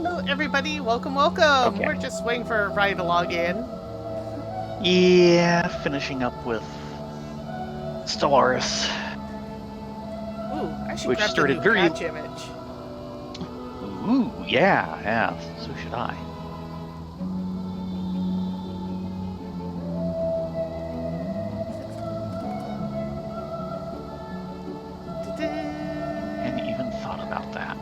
Hello, everybody. Welcome. Okay. We're just waiting for Ryan to log in. Yeah, finishing up with Stellaris, Ooh, I should which grab the new started very. patch image. Ooh, yeah, so should I. Hadn't even thought about that.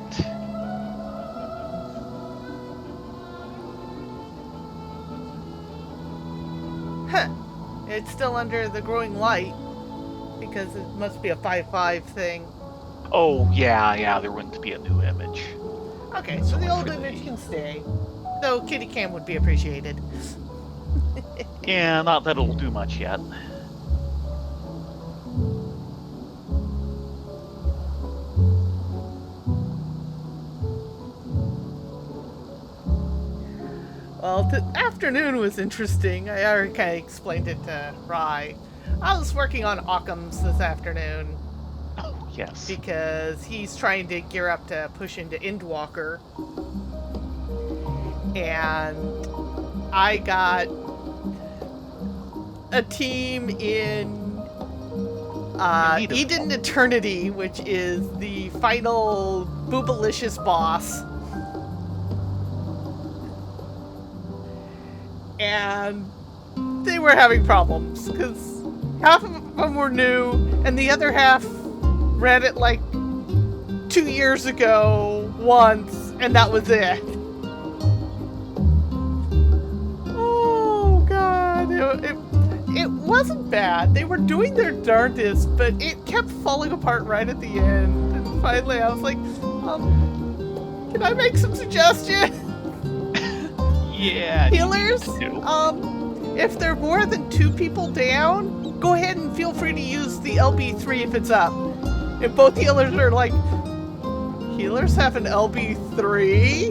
Huh. It's still under the growing light because it must be a 5.5 thing. Oh, yeah, there wouldn't be a new image. Okay, It's so the only old for image the. can stay. Though kitty cam would be appreciated. Yeah, not that it'll do much yet. Well, the afternoon was interesting. I already kind of explained it to Rye. I was working on Occam's this afternoon. Oh, yes. Because he's trying to gear up to push into Endwalker. And I got a team in Eden Eternity, which is the final boobalicious boss. And they were having problems, because half of them were new, and the other half read it like 2 years ago once, and that was it. Oh, God. It wasn't bad. They were doing their darndest, but it kept falling apart right at the end. And finally, I was like, can I make some suggestions? Yeah, Healers, do. if there are more than 2 people down, go ahead and feel free to use the LB3 if it's up. If both healers are like, healers have an LB3?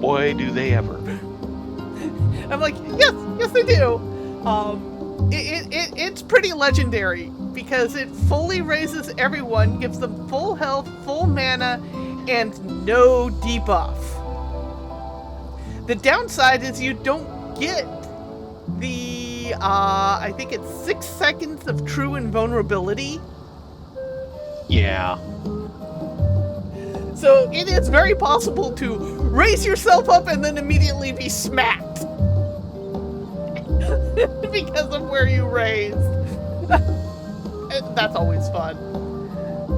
Boy, do they ever. I'm like, yes they do. It's pretty legendary because it fully raises everyone, gives them full health, full mana, and no debuff. The downside is you don't get the, I think it's 6 seconds of true invulnerability. Yeah. So it is very possible to raise yourself up and then immediately be smacked. Because of where you raised. That's always fun.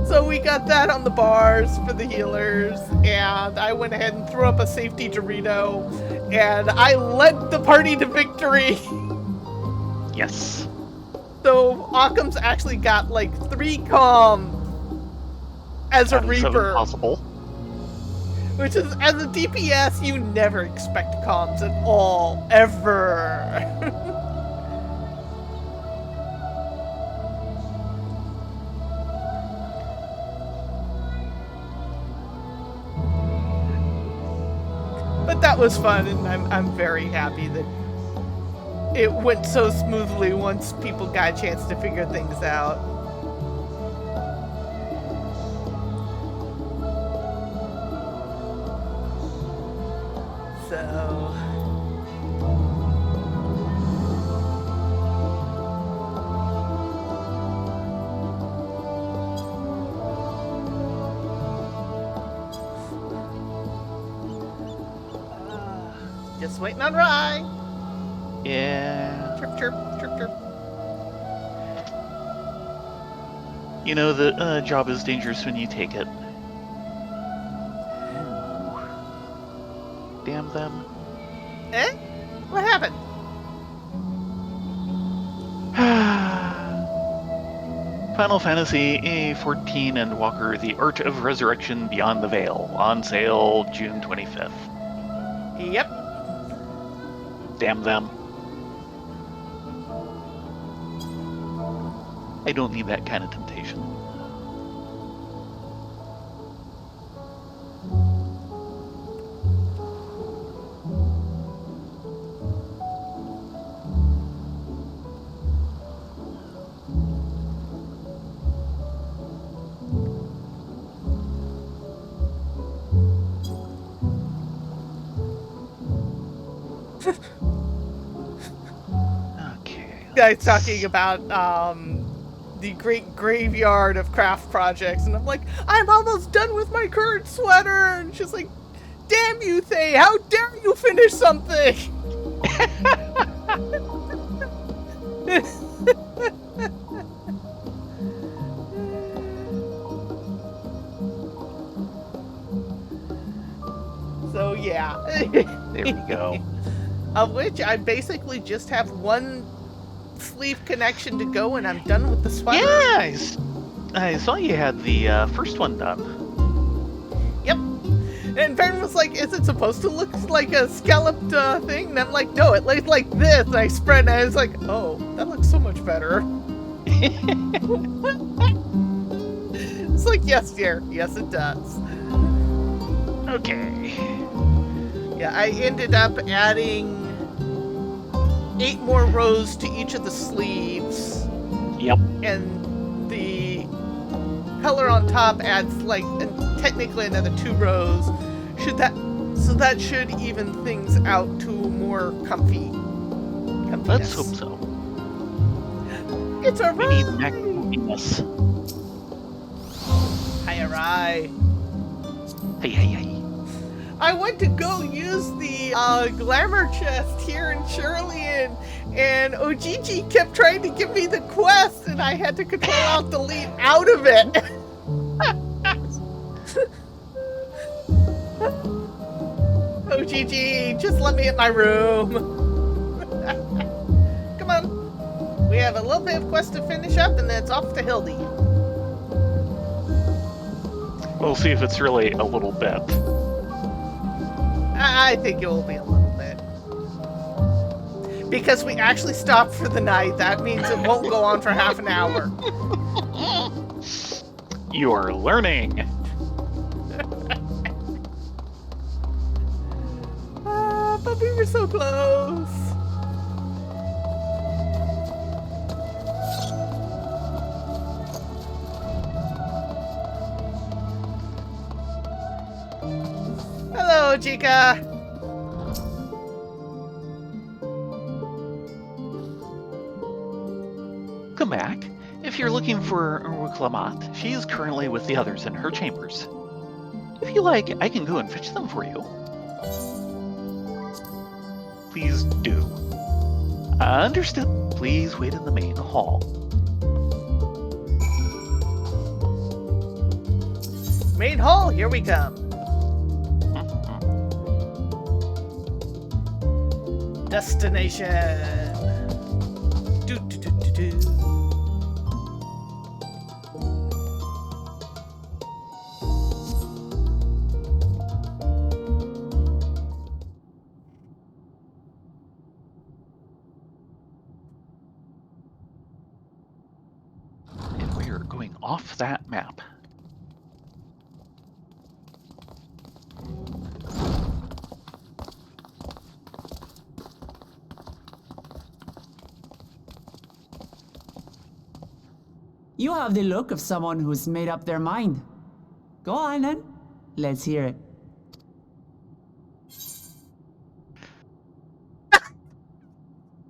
So we got that on the bars for the healers, and I went ahead and threw up a safety Dorito, and I led the party to victory. Yes. So Occam's actually got like 3 comm as a Reaper. Possible. Which is, as a DPS, you never expect comms at all, ever. But that was fun, and I'm very happy that it went so smoothly once people got a chance to figure things out. So... just waiting on Rye. Yeah. Chirp, chirp, chirp, chirp. You know, the job is dangerous when you take it. Damn them. Eh? What happened? Final Fantasy A14 Endwalker, The Art of Resurrection Beyond the Veil, on sale June 25th. Yep. Damn them. I don't need that kind of temptation. Okay. Guys talking about the great graveyard of craft projects, and I'm like, I'm almost done with my current sweater, and she's like, damn you, Thay, how dare you finish something? So yeah. There we go. Of which I basically just have one sleeve connection to go, and I'm done with the sweater. Yeah, I saw you had the first one done. Yep. And Vern was like, is it supposed to look like a scalloped thing? And I'm like, no, it lays like this. And I spread, and I was like, oh, that looks so much better. It's like, yes, dear. Yes, it does. Okay. Yeah, I ended up adding 8 more rows to each of the sleeves. Yep. And the color on top adds like technically another 2 rows. So that should even things out to more comfy. Let's hope so. It's a We need macroiness. Hi. Hey. I went to go use the glamour chest here in Shirley, and Ojiji kept trying to give me the quest, and I had to Control-Alt-Delete out of it. Ojiji, just let me in my room. Come on. We have a little bit of quest to finish up, and then it's off to Hildy. We'll see if it's really a little bit. I think it will be a little bit. Because we actually stopped for the night, that means it won't go on for half an hour. You are learning. But we were so close. Hello, Chica. Come back. If you're looking for Ruklamat, she is currently with the others in her chambers. If you like, I can go and fetch them for you. Please do. Understood. Please wait in the main hall. Main hall, here we come. Destination. Do. And we are going off that map. You have the look of someone who's made up their mind. Go on then. Let's hear it.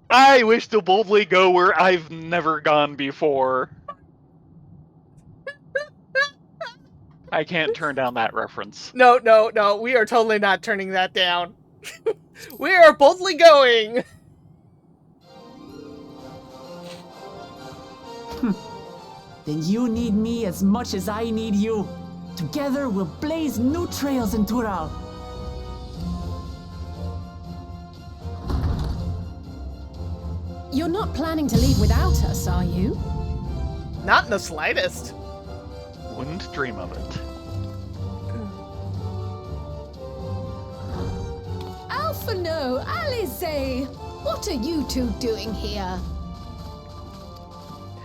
I wish to boldly go where I've never gone before. I can't turn down that reference. No, we are totally not turning that down. We are boldly going. Then you need me as much as I need you. Together we'll blaze new trails in Tural. You're not planning to leave without us, are you? Not in the slightest. Wouldn't dream of it. Alphano, Alize, what are you two doing here?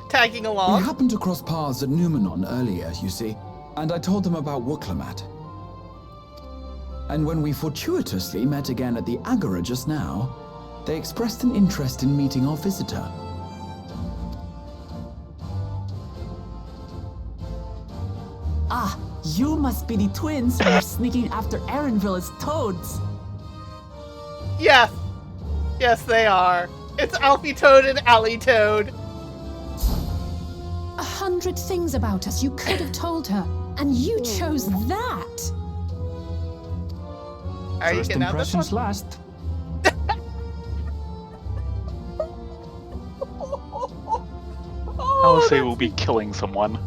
Tagging We along. happened to cross paths at Numenon earlier, you see, and I told them about Wuklamat. And when we fortuitously met again at the Agora just now, they expressed an interest in meeting our visitor. Ah, you must be the twins who are sneaking after Aaronville as toads. Yes. Yes, they are. It's Alfie Toad and Allie Toad. 100 things about us you could have told her, and you chose that. Are you First getting out this impressions one? last. I will say we'll be killing someone.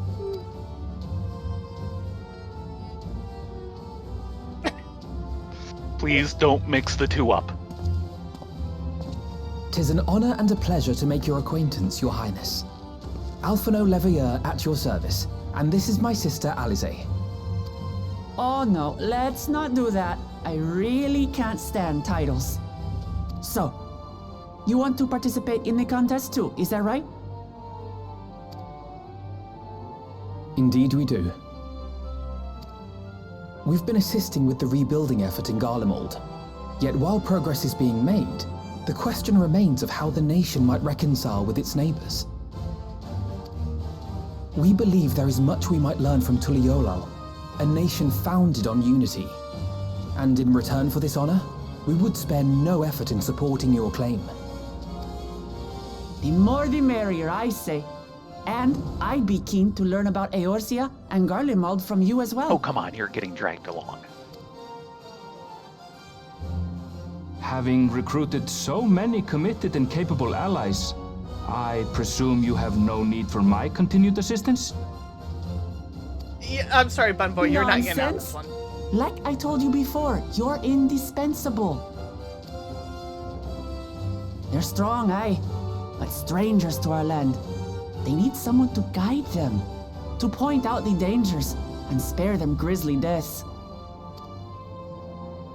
Please don't mix the two up. 'Tis an honor and a pleasure to make your acquaintance, Your Highness. Alphino Leveilleur at your service, and this is my sister Alize. Oh no, let's not do that. I really can't stand titles. So, you want to participate in the contest too, is that right? Indeed we do. We've been assisting with the rebuilding effort in Garlemald. Yet while progress is being made, the question remains of how the nation might reconcile with its neighbors. We believe there is much we might learn from Tuliolal, a nation founded on unity. And in return for this honor, we would spare no effort in supporting your claim. The more the merrier, I say. And I'd be keen to learn about Eorzea and Garlemald from you as well. Oh, come on, you're getting dragged along. Having recruited so many committed and capable allies, I presume you have no need for my continued assistance? Yeah, I'm sorry, Bunboy, you're not getting out this Nonsense. one. Like I told you before, you're indispensable. They're strong, aye, but strangers to our land. They need someone to guide them, to point out the dangers, and spare them grisly deaths.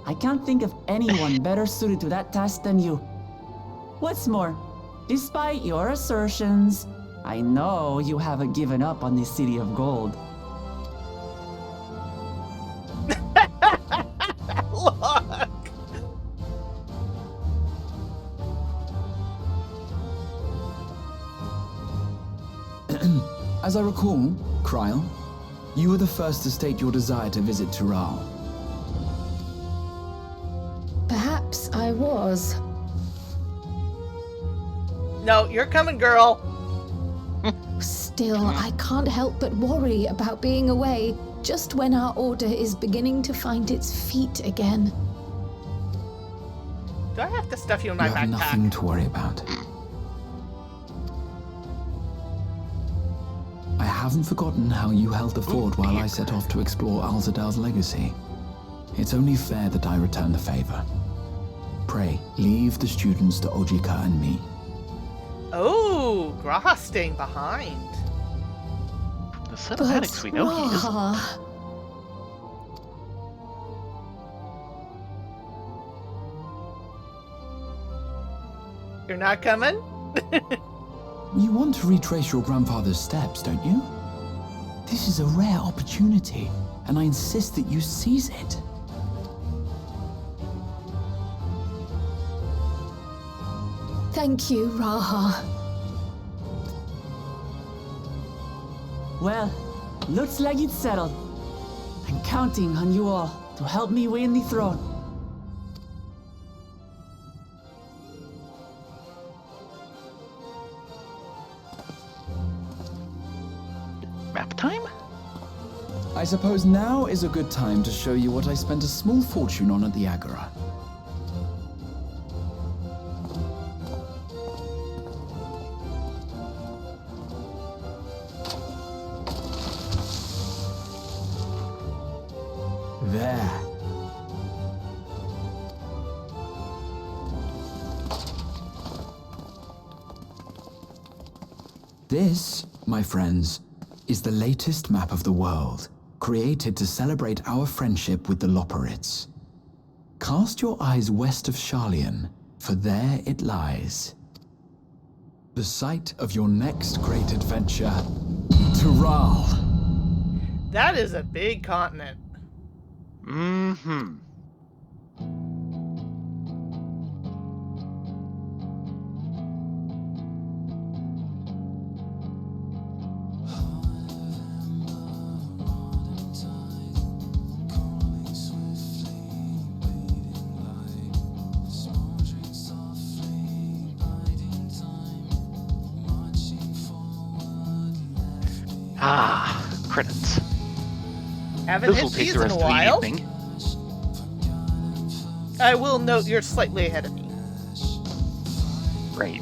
I can't think of anyone better suited to that task than you. What's more, despite your assertions, I know you haven't given up on the City of Gold. Look! As I recall, Kryl, you were the first to state your desire to visit Tural. Perhaps I was. No, you're coming, girl. Still, I can't help but worry about being away just when our order is beginning to find its feet again. Do I have to stuff you in my You have backpack? nothing to worry about. I haven't forgotten how you held the fort while I set off to explore Alzadal's legacy. It's only fair that I return the favor. Pray, leave the students to Ojika and me. Oh, Graha's staying behind. The cinematics we know he is. Raha, You're not coming? You want to retrace your grandfather's steps, don't you? This is a rare opportunity, and I insist that you seize it. thank you, Raha. Well, looks like it's settled. I'm counting on you all to help me win the throne. Map time? I suppose now is a good time to show you what I spent a small fortune on at the Agora. There. This, my friends, is the latest map of the world, created to celebrate our friendship with the Loporrits. Cast your eyes west of Sharlayan, for there it lies. The site of your next great adventure, Tural. That is a big continent. Mm-hmm. Credits. Haven't This hit will take these the in rest a of the while. evening. I will note you're slightly ahead of me. Right.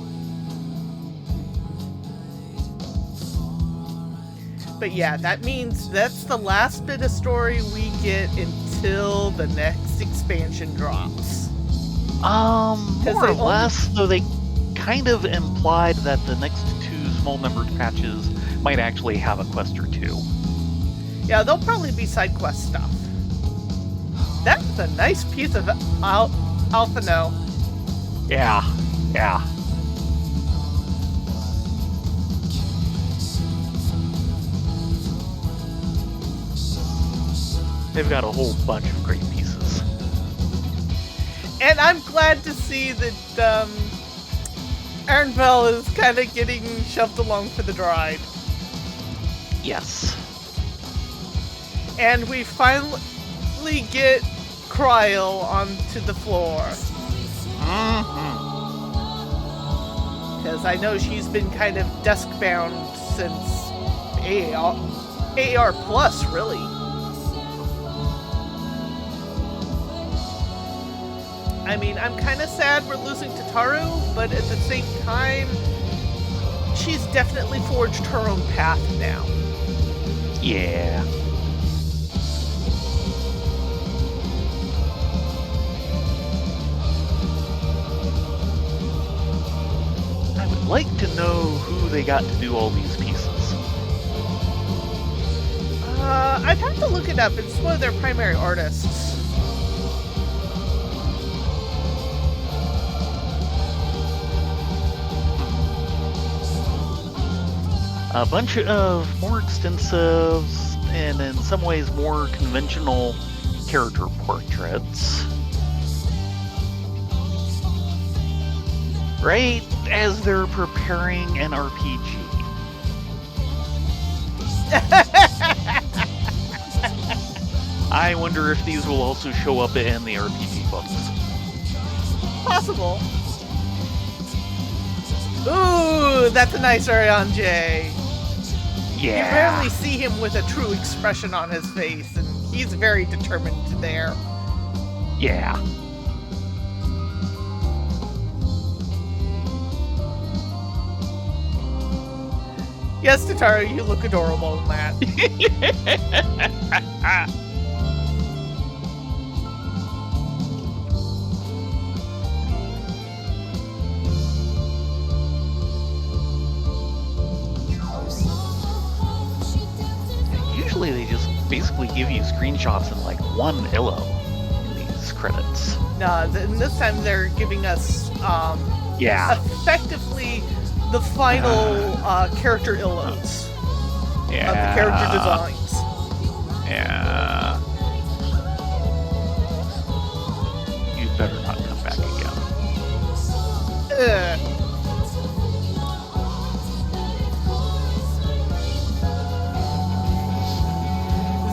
But yeah, that means that's the last bit of story we get until the next expansion drops. More or they only- less, though they kind of implied that the next 2 small numbered patches might actually have a quest or 2. Yeah, they'll probably be side quest stuff. That's a nice piece of Alphano. Yeah. They've got a whole bunch of great pieces. And I'm glad to see that Aaronville is kind of getting shoved along for the ride. Yes. And we finally get Cryle onto the floor. Because I know she's been kind of desk-bound since AAR Plus, really. I mean, I'm kind of sad we're losing Tataru, but at the same time, she's definitely forged her own path now. Yeah. I would like to know who they got to do all these pieces. I'd have to look it up. It's one of their primary artists. A bunch of more extensive and in some ways more conventional character portraits. Right as they're preparing an RPG. I wonder if these will also show up in the RPG books. Possible. Ooh, that's a nice Ariane J. You Yeah. rarely see him with a true expression on his face, and he's very determined there. Yeah. Yes, Tataru, you look adorable in that. Usually they just basically give you screenshots in like one illo in these credits. No, this time they're giving us Yeah. effectively the final character illos Yeah. of the character designs. Yeah. You better not come back again. Ugh.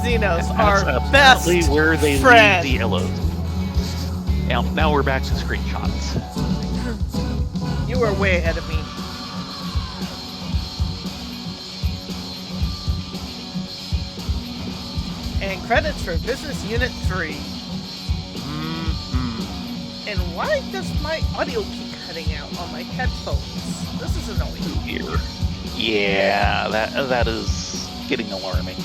Xenos are That's best absolutely where they friend. leave the illos. Now we're back to screenshots. You were way ahead of me. And credits for Business Unit 3. Mm-hmm. And why does my audio keep cutting out on my headphones? This is annoying. Here. Yeah, that is getting alarming.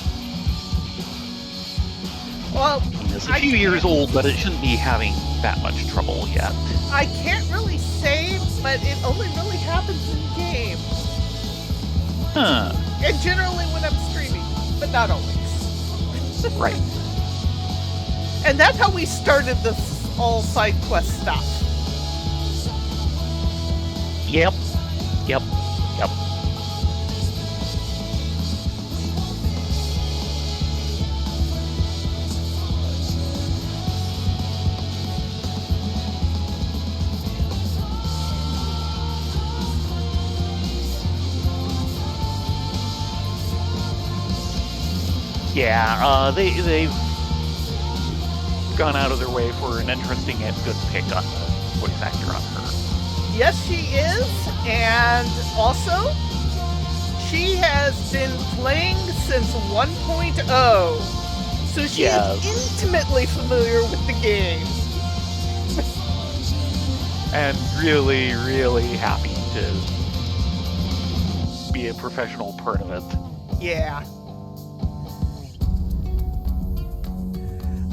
Well, It's a I few years can't- old, but it shouldn't be having that much trouble yet. I can't really say, but it only really happens in game. Huh. And generally when I'm streaming, but not always. Right. And that's how we started this all side quest stuff. Yep. Yeah, they've gone out of their way for an interesting and good pick on the voice actor on her. Yes, she is, and also, she has been playing since 1.0, so she is intimately familiar with the game. And really, really happy to be a professional part of it. Yeah.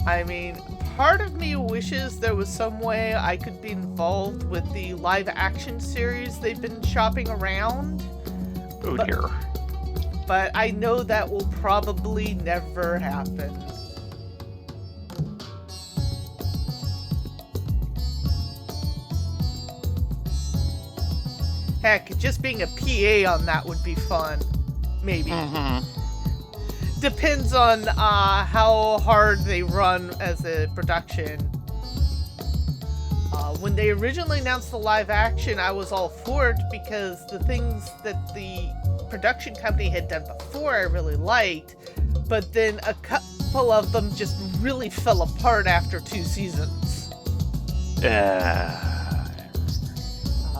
I mean, part of me wishes there was some way I could be involved with the live action series they've been shopping around. Oh dear. But I know that will probably never happen. Heck, just being a PA on that would be fun. Maybe. Depends on how hard they run as a production. When they originally announced the live action, I was all for it because the things that the production company had done before I really liked, but then a couple of them just really fell apart after 2 seasons.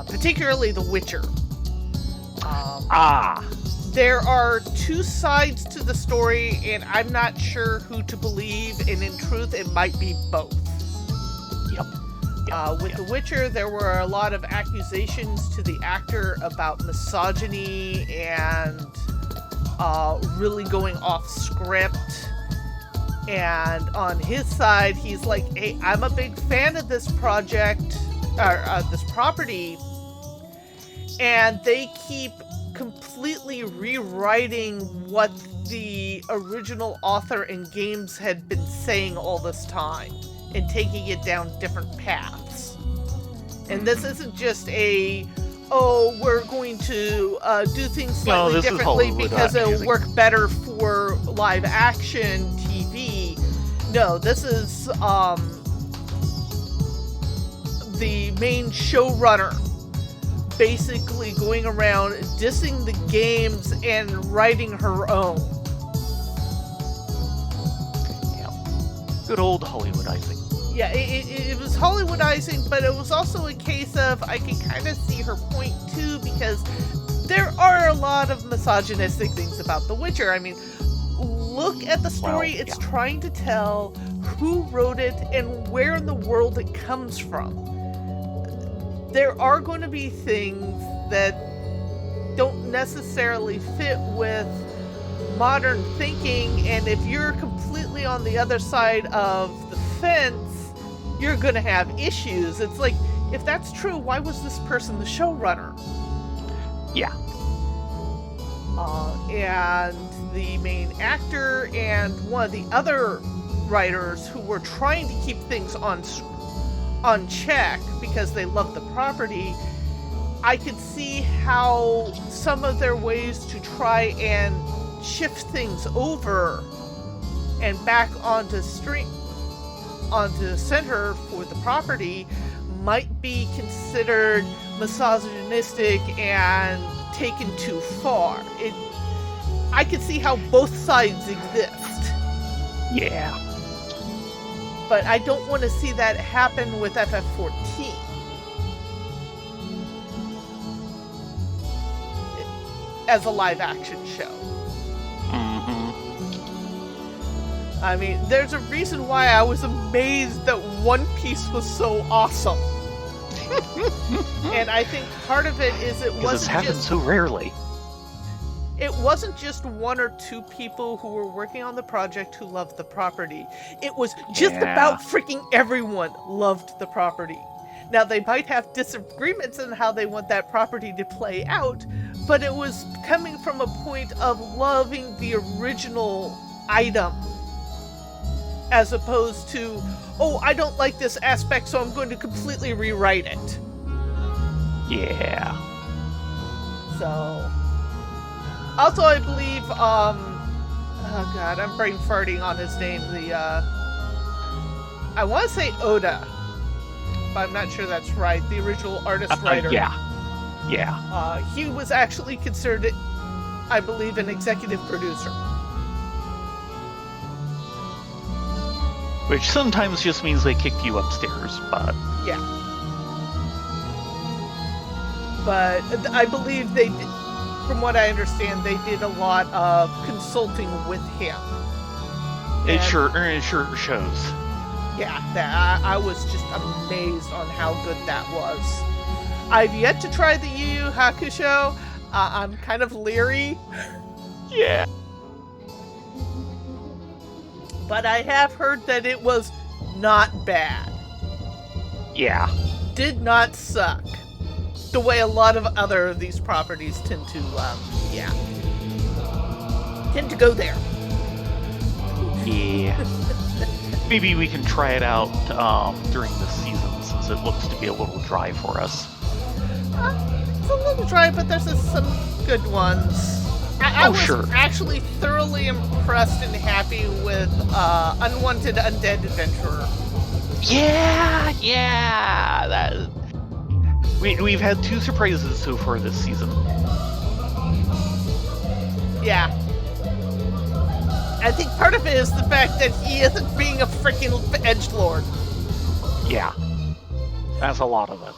Particularly The Witcher. There are 2 sides to the story, and I'm not sure who to believe, and in truth, it might be both. With The Witcher, there were a lot of accusations to the actor about misogyny and really going off script. And on his side, he's like, hey, I'm a big fan of this project, this property, and they keep completely rewriting what the original author and games had been saying all this time and taking it down different paths. And this isn't just we're going to do things slightly differently because it'll work better for live action TV. No, this is the main showrunner basically going around dissing the games and writing her own. Good old Hollywoodizing. Yeah, it was Hollywoodizing, but it was also a case of I can kind of see her point too, because there are a lot of misogynistic things about The Witcher. I mean, look at the story it's trying to tell, who wrote it, and where in the world it comes from. There are going to be things that don't necessarily fit with modern thinking, and if you're completely on the other side of the fence, you're going to have issues. It's like, if that's true, why was this person the showrunner? Yeah. And the main actor and one of the other writers who were trying to keep things on check because they love the property, I could see how some of their ways to try and shift things over and back onto center for the property might be considered misogynistic and taken too far. I could see how both sides exist. Yeah. But I don't want to see that happen with FF14. As a live action show. I mean, there's a reason why I was amazed that One Piece was so awesome. And I think part of it is it wasn't happened so rarely. It wasn't just 1 or 2 people who were working on the project who loved the property. It was just about freaking everyone loved the property. Now, they might have disagreements on how they want that property to play out, but it was coming from a point of loving the original item, as opposed to, oh, I don't like this aspect, so I'm going to completely rewrite it. Yeah. So... Also, I believe, oh god, I'm brain farting on his name, I want to say Oda, but I'm not sure that's right, the original artist-writer. Yeah. He was actually considered, I believe, an executive producer. Which sometimes just means they kicked you upstairs, but... Yeah. But I believe they from what I understand, they did a lot of consulting with him. It And- sure shows. Yeah, I was just amazed on how good that was. I've yet to try the Yu Yu Hakusho. I'm kind of leery, Yeah. but I have heard that it was not bad. Yeah. Did not suck. The way a lot of other of these properties tend to, tend to go there. Yeah. Maybe we can try it out during the season, since it looks to be a little dry for us. It's a little dry, but there's some good ones. I was sure. actually thoroughly impressed and happy with Unwanted Undead Adventurer. Yeah. That we've had 2 surprises so far this season. Yeah. I think part of it is the fact that he isn't being a freaking edgelord. Yeah. That's a lot of it.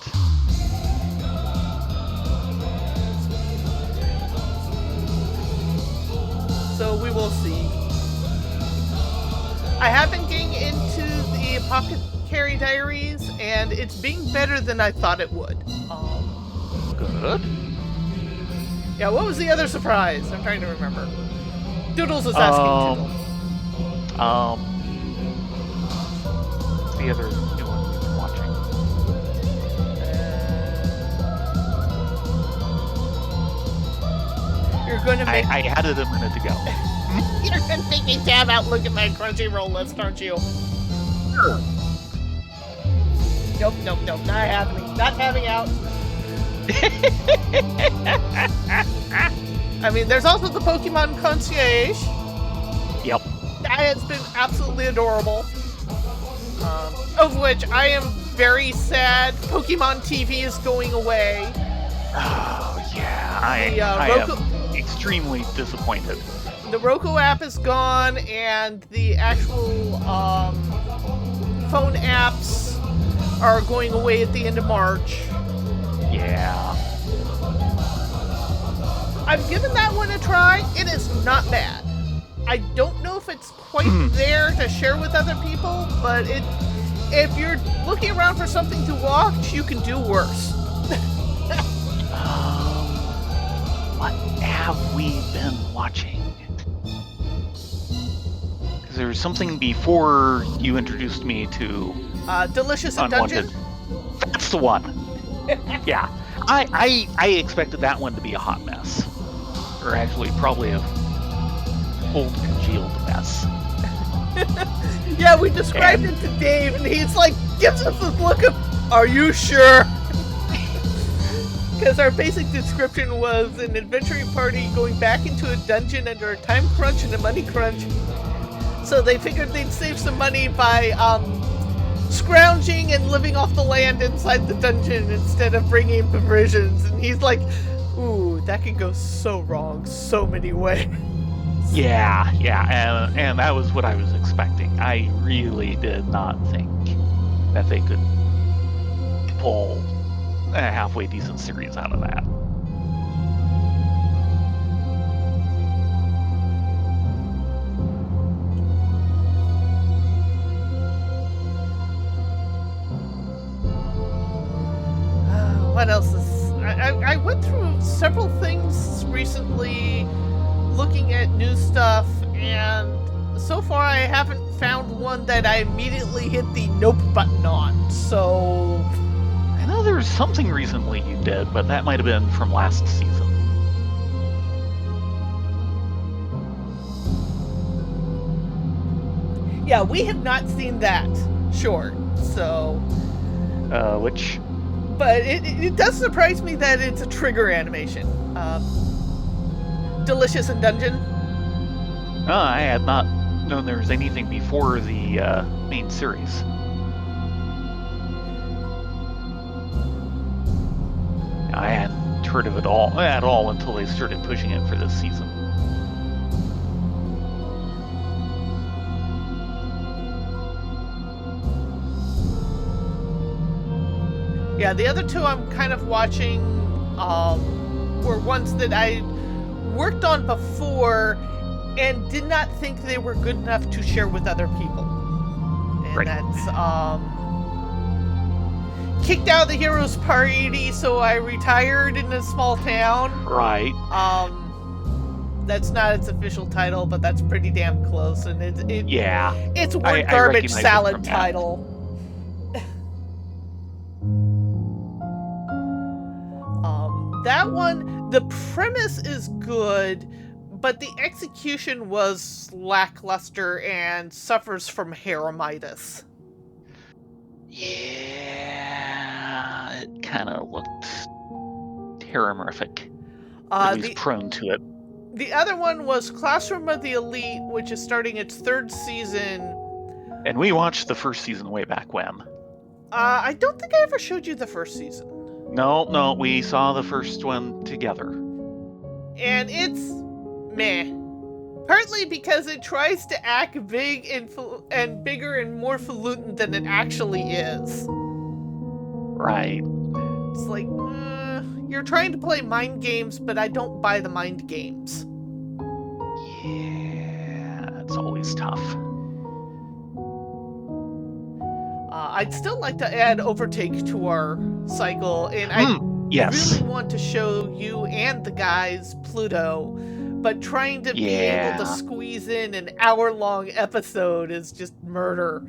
So we will see. I have been getting into the Apothecary Diaries, and it's being better than I thought it would. Good. Yeah, what was the other surprise? I'm trying to remember. Doodles is asking Doodle. What's the other new one you've been watching? You're going to make I had it a minute ago. you're going to make me tab out. Look at my Crunchyroll list, aren't you? Sure. Nope, not happening. Not having out. I mean, there's also the Pokemon Concierge. Yep. That has been absolutely adorable. Of which I am very sad. Pokemon TV is going away. Oh, yeah. I Roku- am extremely disappointed. The Roku app is gone, and the actual phone apps are going away at the end of March. Yeah. I've given that one a try. It is not bad. I don't know if it's quite there to share with other people, but if you're looking around for something to watch, you can do worse. What have we been watching? 'Cause there was something before you introduced me to Delicious and Unwanted. Dungeon. That's the one. Yeah. I expected that one to be a hot mess. Or actually, probably a old congealed mess. Yeah, we described it to Dave, and he's like, gives us this look of, are you sure? Because our basic description was an adventuring party going back into a dungeon under a time crunch and a money crunch. So they figured they'd save some money by scrounging and living off the land inside the dungeon instead of bringing provisions. And he's like, ooh, that could go so wrong so many ways. Yeah, and that was what I was expecting. I really did not think that they could pull a halfway decent series out of that. What else is... I went through several things recently looking at new stuff, and so far I haven't found one that I immediately hit the nope button on, so... I know there was something recently you did, but that might have been from last season. Yeah, we have not seen that short, so... Which... But it does surprise me that it's a trigger animation. Delicious and Dungeon. I had not known there was anything before the main series. I hadn't heard of it at all until they started pushing it for this season. Yeah, the other two I'm kind of watching were ones that I worked on before and did not think they were good enough to share with other people. And Right. that's kicked out of the Heroes Party, so I retired in a small town. Right. That's not its official title, but that's pretty damn close, and Yeah. it's a I word garbage recognize it salad from that. title. That one, the premise is good, but the execution was lackluster and suffers from haremitis. Yeah, it kind of looked terrorific. At least prone to it. The other one was Classroom of the Elite, which is starting its 3rd season. And we watched the first season way back when. I don't think I ever showed you the first season. No, we saw the first one together. And it's meh. Partly because it tries to act big and bigger and more falutin than it actually is. Right. It's like, you're trying to play mind games, but I don't buy the mind games. Yeah, it's always tough. I'd still like to add Overtake to our cycle, and I Yes. really want to show you and the guys Pluto, but trying to be able to squeeze in an hour-long episode is just murder.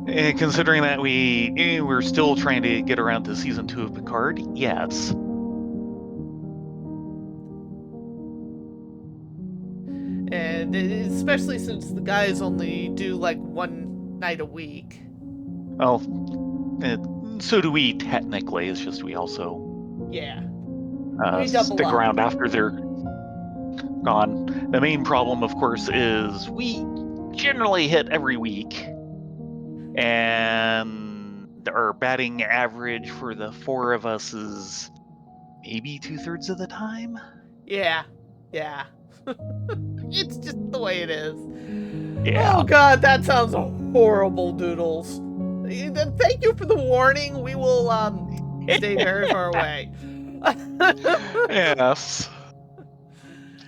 And considering that we're still trying to get around to season 2 of Picard, yes. And especially since the guys only do like one night a week. Well, so do we technically. It's just we also we double stick up. around after they're gone. The main problem, of course, is we generally hit every week, and our batting average for the 4 of us is maybe 2/3 of the time. Yeah. It's just the way it is. Yeah. Oh god, that sounds horrible, Doodles. Thank you for the warning. We will stay very far away. Yes.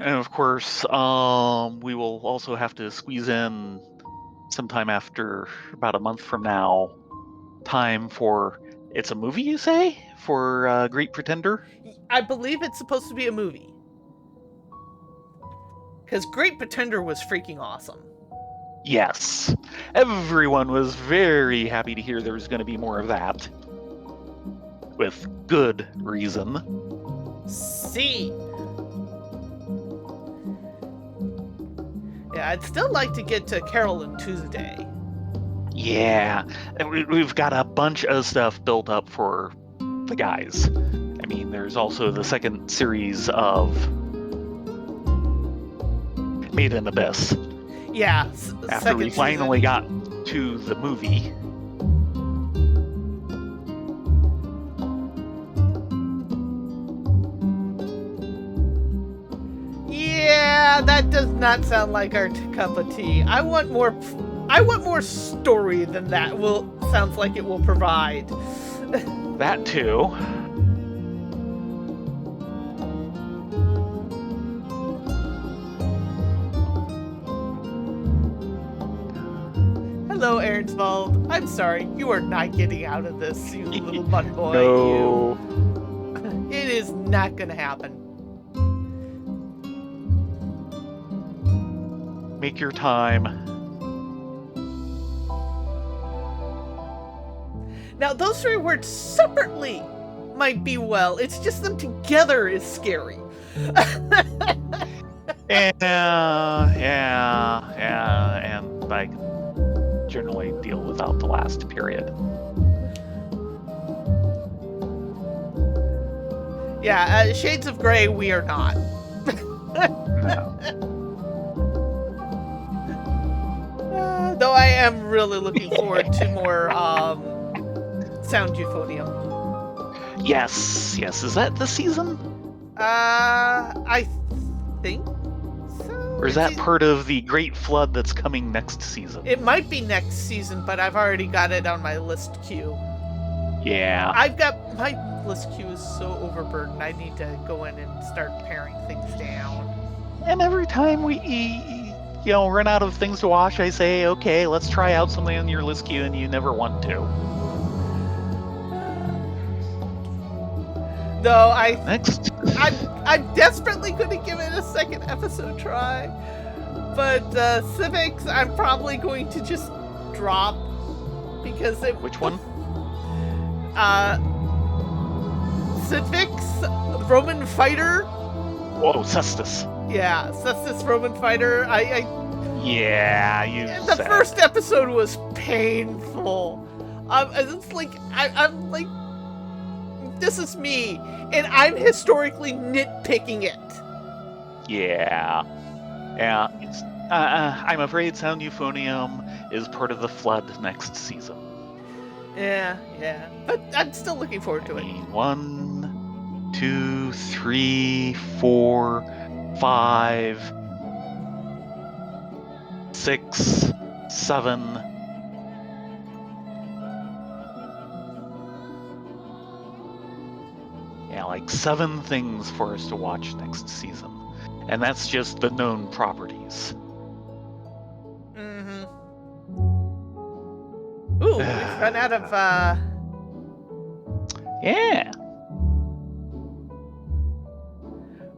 And of course, we will also have to squeeze in sometime after about a month from now time for it's a movie, you say, for Great Pretender? I believe it's supposed to be a movie. Because Great Pretender was freaking awesome. Yes. Everyone was very happy to hear there was going to be more of that. With good reason. See. Yeah, I'd still like to get to Carol and Tuesday. Yeah. And we've got a bunch of stuff built up for the guys. I mean, there's also the second series of Made in Abyss. Yeah. After we finally got to the movie. Yeah, that does not sound like our cup of tea. I want more story than that sounds like it will provide. That too. Hello, Aaronsvald. I'm sorry, you are not getting out of this, you little bun boy. No. It is not gonna happen. Make your time. Now, those 3 words separately might be well. It's just them together is scary. And I can generally deal without the last period. Yeah, Shades of Grey, we are not. No. Though I am really looking forward to more Sound Euphonium. Yes. Is that the season? I think so. Or is that part of the Great Flood that's coming next season? It might be next season, but I've already got it on my list queue. Yeah. I've got my list queue is so overburdened. I need to go in and start paring things down. And every time we, run out of things to watch, I say, okay, let's try out something on your list queue, and you never want to. No, Next. I'm desperately going to give it a second episode try, but Civics I'm probably going to just drop because it. Which one? Civics Roman Fighter. Whoa, Cestus. Yeah, Cestus Roman Fighter. Yeah, you. The first episode was painful. It's like I'm like, this is me, and I'm historically nitpicking it. Yeah. It's, I'm afraid Sound Euphonium is part of the flood next season. Yeah, but I'm still looking forward to it. 1, 2, 3, 4, 5, 6, 7. Yeah, like 7 things for us to watch next season. And that's just the known properties. Mm-hmm. Ooh, we've run out of, Yeah.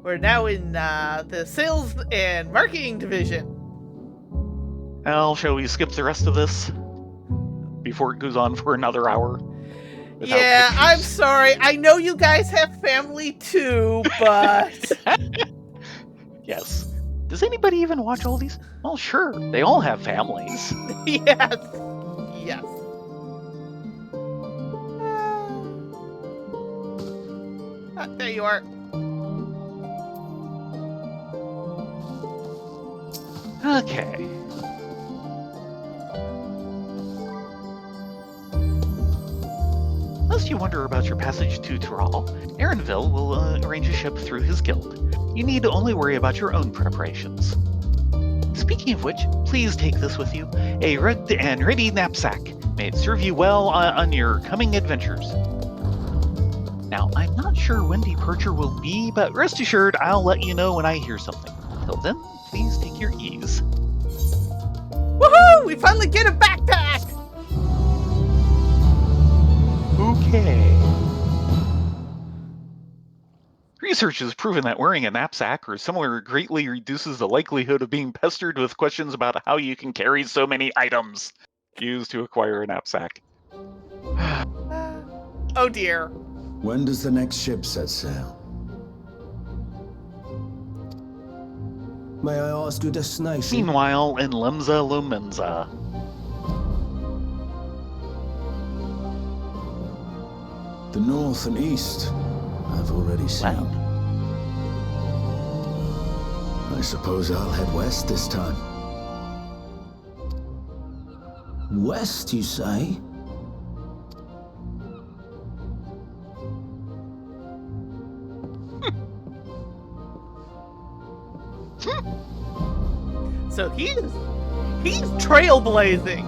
We're now in, the sales and marketing division. Well, shall we skip the rest of this? Before it goes on for another hour? Yeah, pictures? I'm sorry. I know you guys have family too, but... Yes. Does anybody even watch all these? Well, sure. They all have families. Yes. There you are. Okay. Lest you wonder about your passage to Tyrol, Aaronville will arrange a ship through his guild. You need to only worry about your own preparations. Speaking of which, please take this with you, a red and ready knapsack. May it serve you well on your coming adventures. Now, I'm not sure when departure will be, but rest assured I'll let you know when I hear something. Till then, please take your ease. Woohoo! We finally get a backpack! Okay. Research has proven that wearing a knapsack or similar greatly reduces the likelihood of being pestered with questions about how you can carry so many items. Used to acquire a knapsack. Oh dear. When does the next ship set sail? May I ask your destination? Meanwhile, in Lemza Lumenza. The north and east, I've already seen. Wow. I suppose I'll head west this time. West, you say? So he's trailblazing.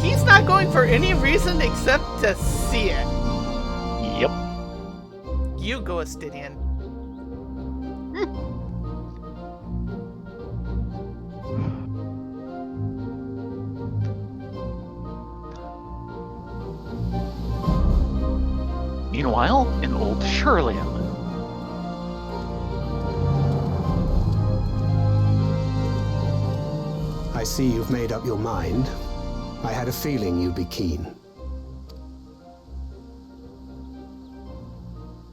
He's not going for any reason except to see it. Yep. You go, Astidian. Meanwhile, in Old Sherlian. I see you've made up your mind. I had a feeling you'd be keen.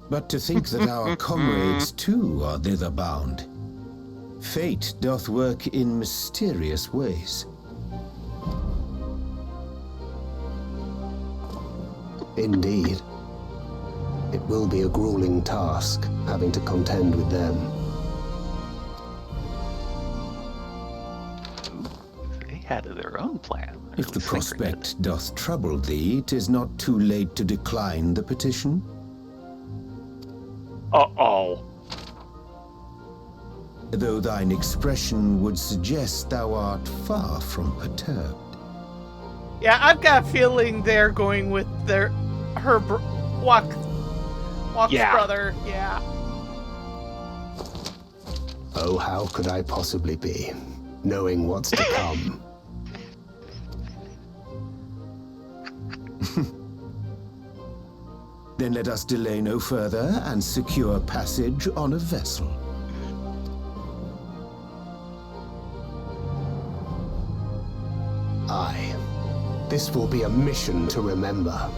But to think that our comrades too are thither bound. Fate doth work in mysterious ways. Indeed. It will be a grueling task, having to contend with them. They had their own plan. If the prospect doth trouble thee, 'tis not too late to decline the petition. Uh-oh. Though thine expression would suggest thou art far from perturbed. Yeah, I've got a feeling they're going with Walk's Yeah. brother. Yeah. Oh, how could I possibly be, knowing what's to come? Then let us delay no further and secure passage on a vessel. Aye. This will be a mission to remember.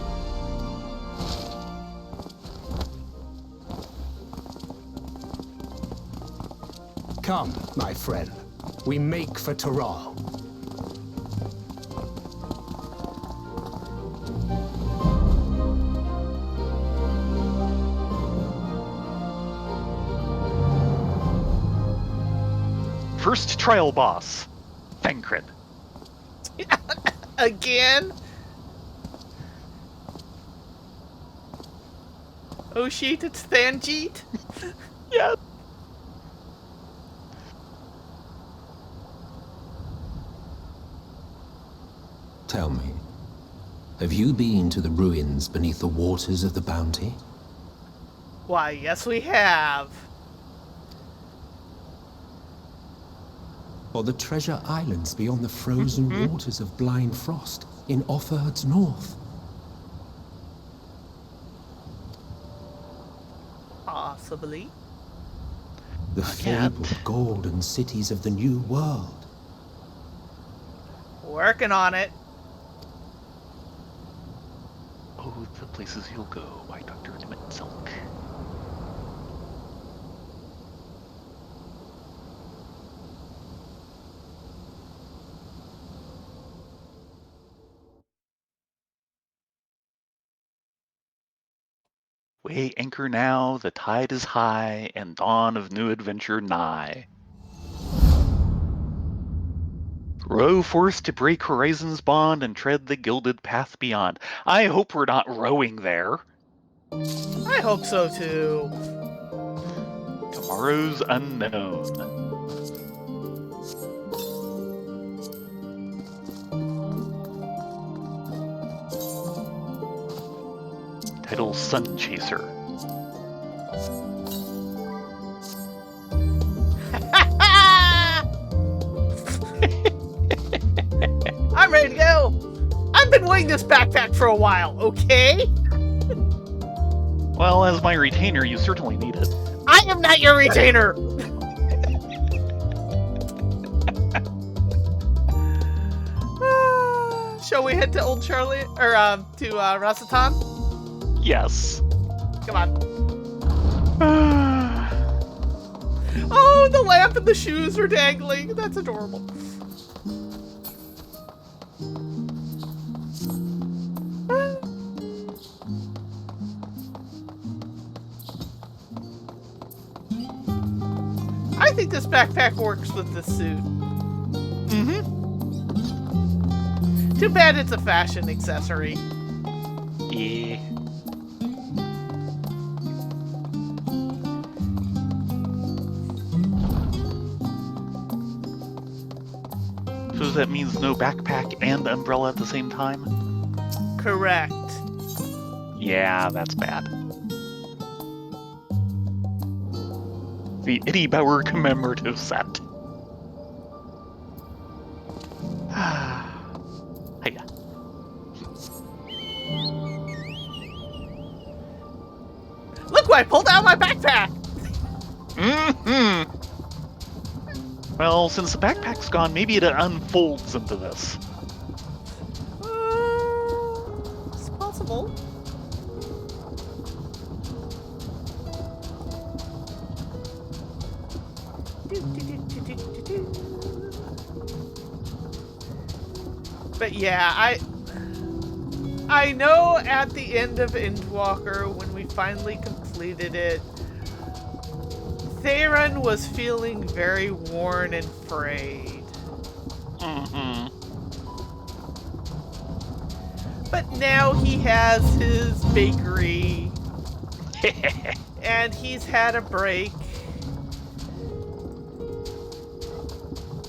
Come, my friend. We make for Taral. First trial boss, Thayrin. Again? Oh shit, it's Thanjeet? Yeah. Tell me, have you been to the ruins beneath the waters of the Bounty? Why, yes we have. Or the treasure islands beyond the frozen waters of Blind Frost in Offerd's north? Possibly. The fabled golden cities of the New World? Working on it. Oh, the places you'll go by Dr. Emmett Silk. Weigh anchor now, the tide is high, and dawn of new adventure nigh. Row forth to break horizon's bond and tread the gilded path beyond. I hope we're not rowing there. I hope so too. Tomorrow's unknown. Title Sun Chaser. I'm ready to go. I've been weighing this backpack for a while, okay? Well, as my retainer, you certainly need it. I am not your retainer! Shall we head to Old Charlie, or to Rasatan? Yes. Come on. Oh, the lamp and the shoes are dangling. That's adorable. I think this backpack works with this suit. Too bad it's a fashion accessory. Yeah. So that means no backpack and umbrella at the same time? Correct. Yeah, that's bad. The Eddie Bauer commemorative set. Hiya. Look what I pulled out of my backpack! Well, since the backpack's gone, maybe it unfolds into this. It's possible. But yeah, I know at the end of Endwalker, when we finally completed it, Thayrin was feeling very worn and frayed. But now he has his bakery, and he's had a break,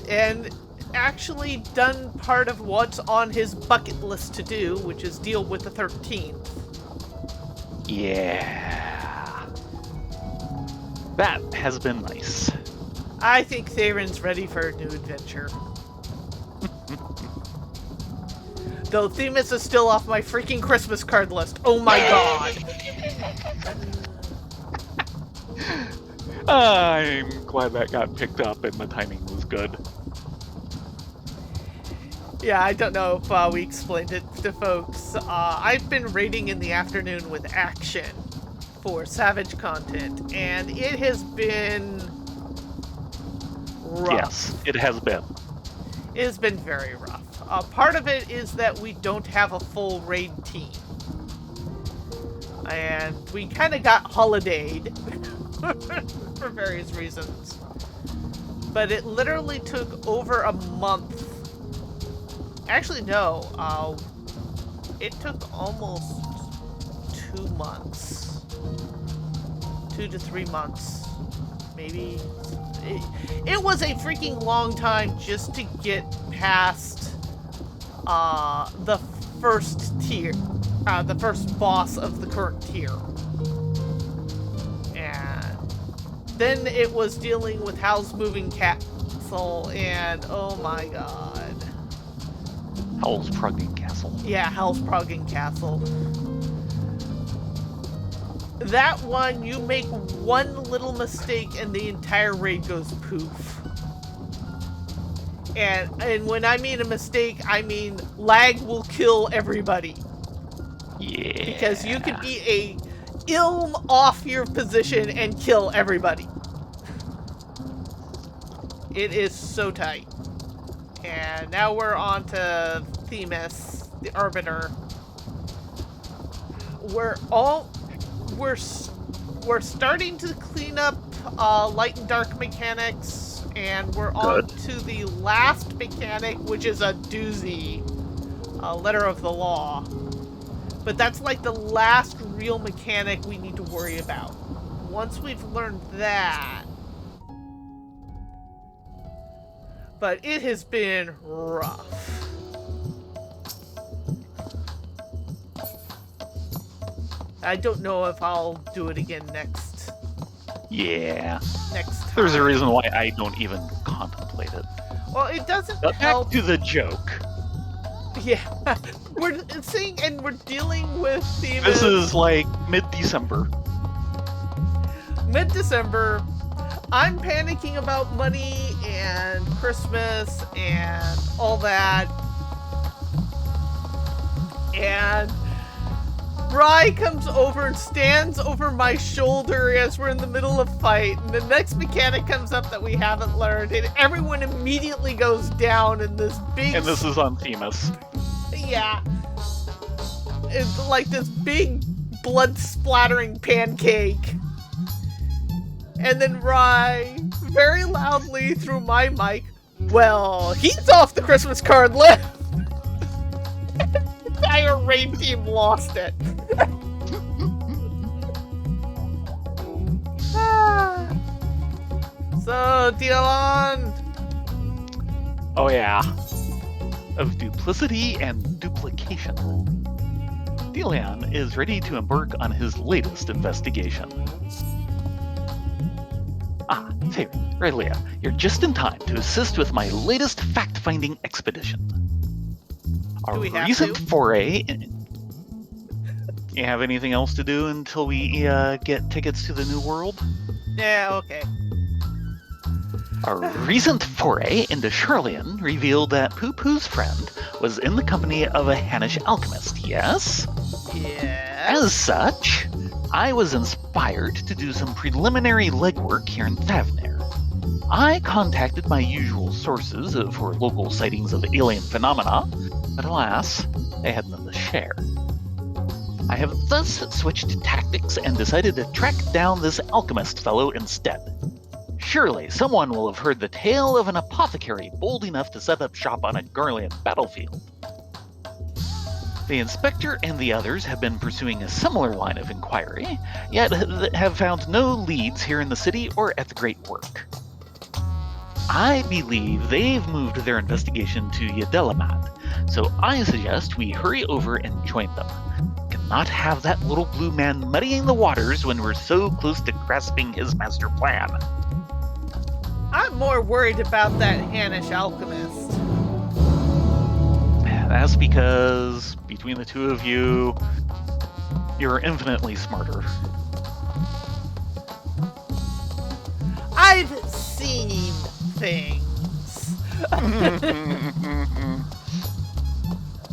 and actually done part of what's on his bucket list to do, which is deal with the 13th. Yeah. That has been nice. I think Thayrin's ready for a new adventure. Though Themis is still off my freaking Christmas card list. Oh my god. I'm glad that got picked up and the timing was good. Yeah, I don't know if we explained it to folks. I've been raiding in the afternoon with Action for Savage content, and it has been rough. Yes, it has been. It has been very rough. Part of it is that we don't have a full raid team. And we kind of got holidayed for various reasons. But it literally took over a month. Actually, no. It took almost 2 months. 2 to 3 months. Maybe. It was a freaking long time just to get past the first tier. The first boss of the current tier. And then it was dealing with Howl's Moving Castle, and oh my god. Howl's Progging Castle. Yeah, Howl's Progging Castle. That one, you make one little mistake and the entire raid goes poof. And when I mean a mistake, I mean lag will kill everybody. Yeah. Because you could be a ilm off your position and kill everybody. It is so tight. And now we're on to Themis, the Arbiter. We're starting to clean up light and dark mechanics, and we're on to the last mechanic, which is a doozy, Letter of the Law. But that's like the last real mechanic we need to worry about. Once we've learned that. But it has been rough. I don't know if I'll do it again next time. There's a reason why I don't even contemplate it. Well, it doesn't But help. back to the joke. Yeah. We're seeing and we're dealing with Themis. This is like mid-December. Mid-December. I'm panicking about money and Christmas and all that. And Bry comes over and stands over my shoulder as we're in the middle of fight. And the next mechanic comes up that we haven't learned. And everyone immediately goes down in this big... And this is on Themis. Yeah. It's like this big blood-splattering pancake. And then Rye, very loudly through my mic, well, he's off the Christmas card list. The entire raid team lost it. So, Dialon. Oh yeah. Of duplicity and duplication. Delian is ready to embark on his latest investigation. Ah, Thayrin, Rylea, you're just in time to assist with my latest fact-finding expedition. Our Do we have recent to? foray... You have anything else to do until we get tickets to the New World? Yeah, okay. Our recent foray into Charlian revealed that Poo-Poo's friend was in the company of a Hannish alchemist, yes? Yeah. As such, I was inspired to do some preliminary legwork here in Thavner. I contacted my usual sources for local sightings of alien phenomena, but alas, they had none to share. I have thus switched tactics and decided to track down this alchemist fellow instead. Surely someone will have heard the tale of an apothecary bold enough to set up shop on a Garlean battlefield. The inspector and the others have been pursuing a similar line of inquiry, yet have found no leads here in the city or at the Great Work. I believe they've moved their investigation to Yadelamat, so I suggest we hurry over and join them. Cannot have that little blue man muddying the waters when we're so close to grasping his master plan. I'm more worried about that Hanish alchemist. That's because, between the two of you, you're infinitely smarter. I've seen things.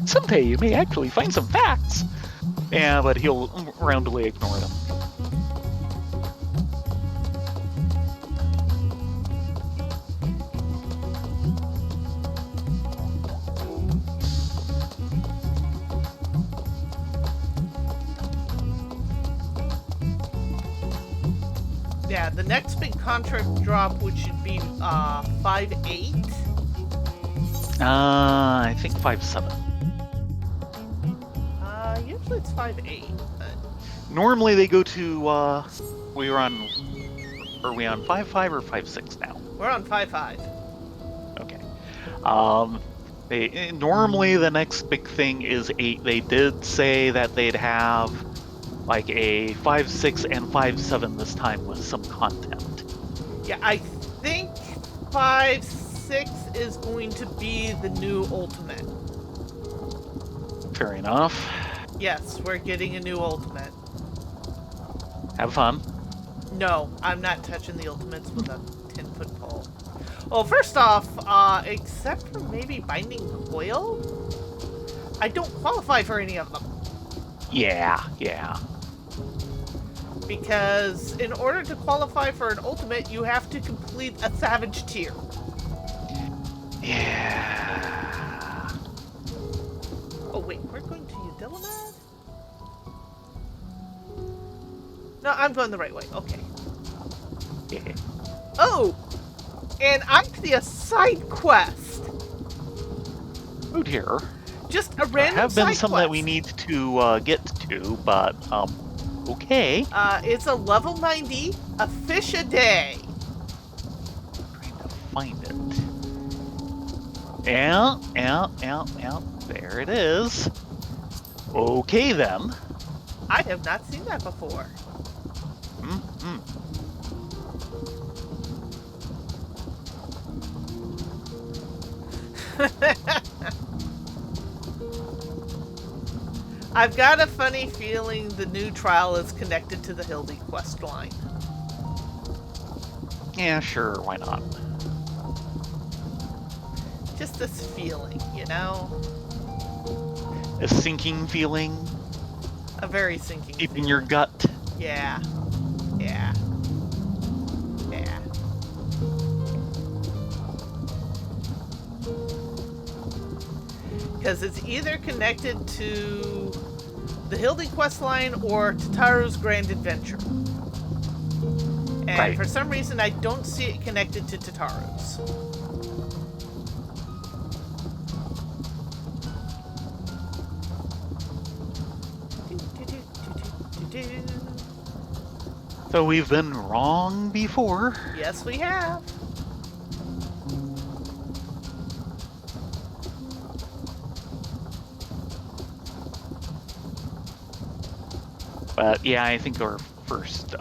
Someday you may actually find some facts. Yeah, but he'll roundly ignore them. Yeah, the next big contract drop, which should be 5.8. I think 5.7. Usually it's 5.8, but Normally they go to, are we on 5.5 or 5.6 now? we're on 5.5. Okay. Normally the next big thing is 8. They did say that they'd have like a 5.6 and 5.7 this time with some content. Yeah, I think 5.6 is going to be the new ultimate. Fair enough. Yes, we're getting a new ultimate. Have fun. No, I'm not touching the ultimates with a 10-foot pole. Well, first off, except for maybe Binding Coil, I don't qualify for any of them. Yeah. Because in order to qualify for an ultimate, you have to complete a Savage tier. Yeah. Oh wait, we're going to Yadelamat? No, I'm going the right way. Okay. Yeah. Oh! And I see a side quest. Oh dear. Just a random Have been side some quest. that we need to get to, but okay. It's a level 90, a fish a day. Trying to find it. Yeah. There it is. Okay then. I have not seen that before. I've got a funny feeling the new trial is connected to the Hildy quest line. Yeah, sure, why not? Just this feeling, you know? A sinking feeling A very sinking deep in feeling. your gut. Yeah. Because it's either connected to the Hildy quest line or Tataru's Grand Adventure. And Right. for some reason, I don't see it connected to Tataru's. So we've been wrong before. Yes, we have. But yeah, I think our first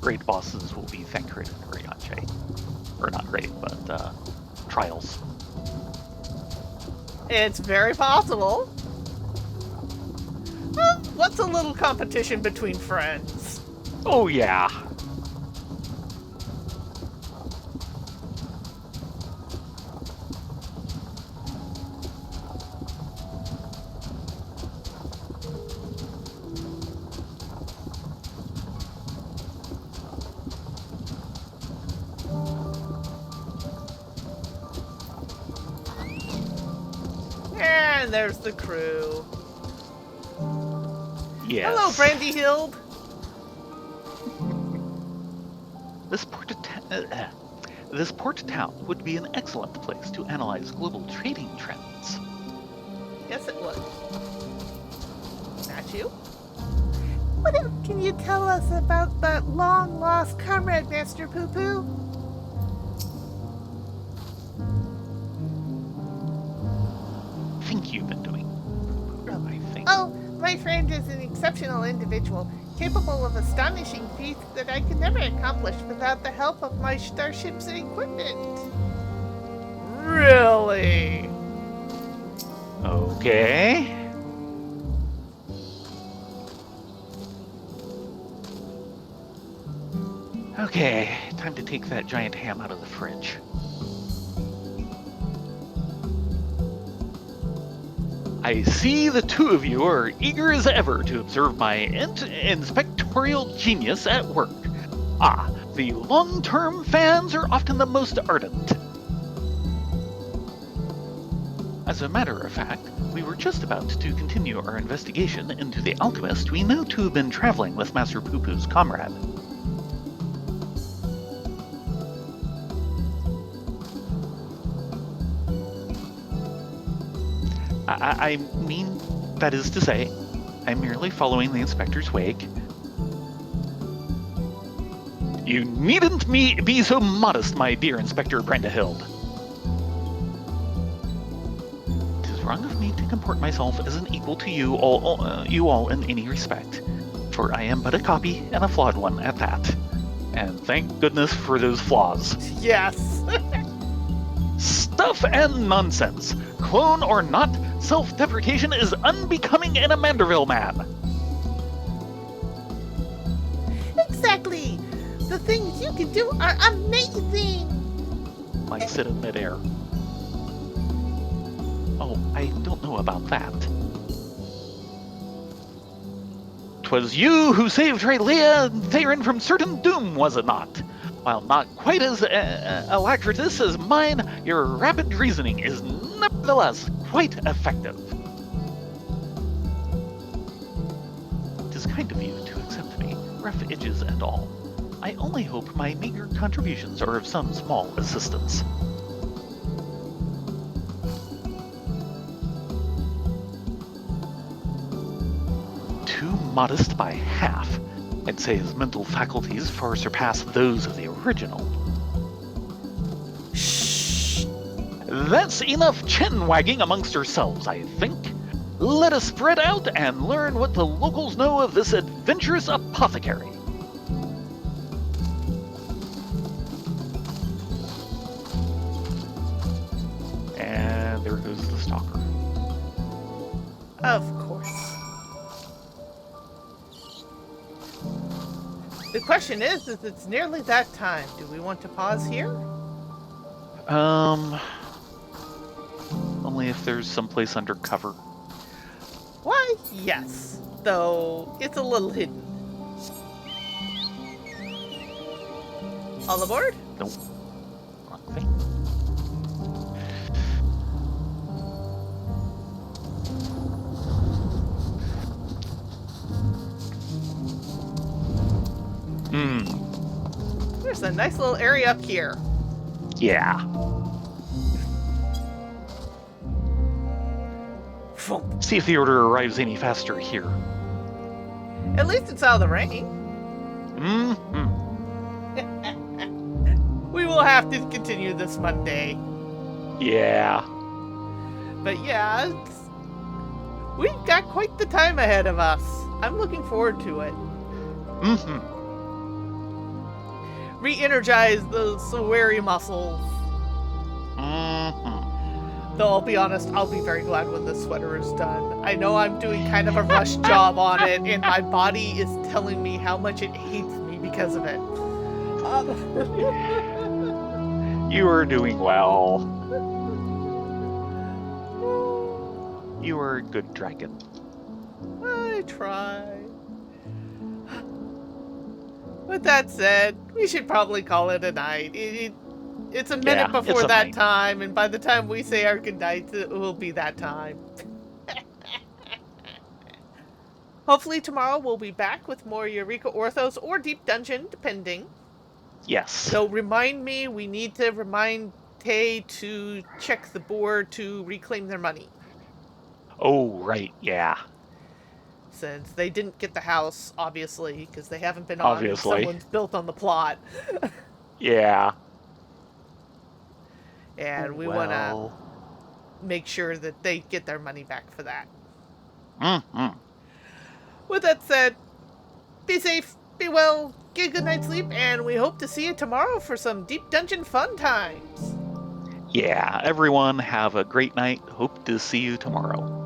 great bosses will be Thayrin and Rylea. Or not great, but trials. It's very possible. Well, what's a little competition between friends? Oh yeah. And there's the crew. Yes. Hello, Brandyhild. This port town would be an excellent place to analyze global trading trends. Yes, it would. Not you? What else can you tell us about that long-lost comrade, Master Poo-Poo? think you've been doing? I think. Oh, my friend is an exceptional individual, capable of astonishing feats that I could never accomplish without the help of my starship's equipment. Really? Okay. Okay, time to take that giant ham out of the fridge. I see the two of you are eager as ever to observe my inspectorial genius at work. Ah, the long-term fans are often the most ardent. As a matter of fact, we were just about to continue our investigation into the alchemist we know to have been traveling with Master Poo-Poo's comrade. I mean, that is to say, I'm merely following the inspector's wake. You needn't be so modest, my dear Inspector Brandahild. It is wrong of me to comport myself as an equal to you all in any respect, for I am but a copy, and a flawed one at that. And thank goodness for those flaws. Yes. Stuff and nonsense. Clone or not, self-deprecation is unbecoming in a Manderville man. Exactly. The things you can do are amazing. Like sit in midair. Oh, I don't know about that. 'Twas you who saved Rylea and Thayrin from certain doom, was it not? While not quite as alacritous as mine, your rapid reasoning is nevertheless quite effective. It is kind of you to accept me, rough edges and all. I only hope my meager contributions are of some small assistance. Too modest by half. I'd say his mental faculties far surpass those of the original. Shh! That's enough chin-wagging amongst ourselves, I think. Let us spread out and learn what the locals know of this adventurous apothecary. And there goes the stalker. Of course. The question is it's nearly that time. Do we want to pause here? Only if there's someplace under cover. Why, yes. Though it's a little hidden. All aboard? Nope. Wrong thing. There's a nice little area up here. Yeah. See if the order arrives any faster here. At least it's out of the rain. We will have to continue this Monday. Yeah. But yeah, we've got quite the time ahead of us. I'm looking forward to it. Re-energize those weary muscles. Though I'll be honest, I'll be very glad when this sweater is done. I know I'm doing kind of a rush job on it, and my body is telling me how much it hates me because of it. You are doing well. You are a good dragon. I try. With that said, we should probably call it a night. It's a minute before that time, and by the time we say our goodnights, it will be that time. Hopefully tomorrow we'll be back with more Eureka Orthos or Deep Dungeon, depending. Yes. So remind me, we need to remind Tay to check the board to reclaim their money. Oh, right, yeah. Since they didn't get the house, obviously, because they haven't been on and someone's built on the plot. Yeah. And we want to make sure that they get their money back for that. Mm-hmm. With that said, be safe, be well, get a good night's sleep, and we hope to see you tomorrow for some Deep Dungeon fun times. Yeah, everyone have a great night. Hope to see you tomorrow.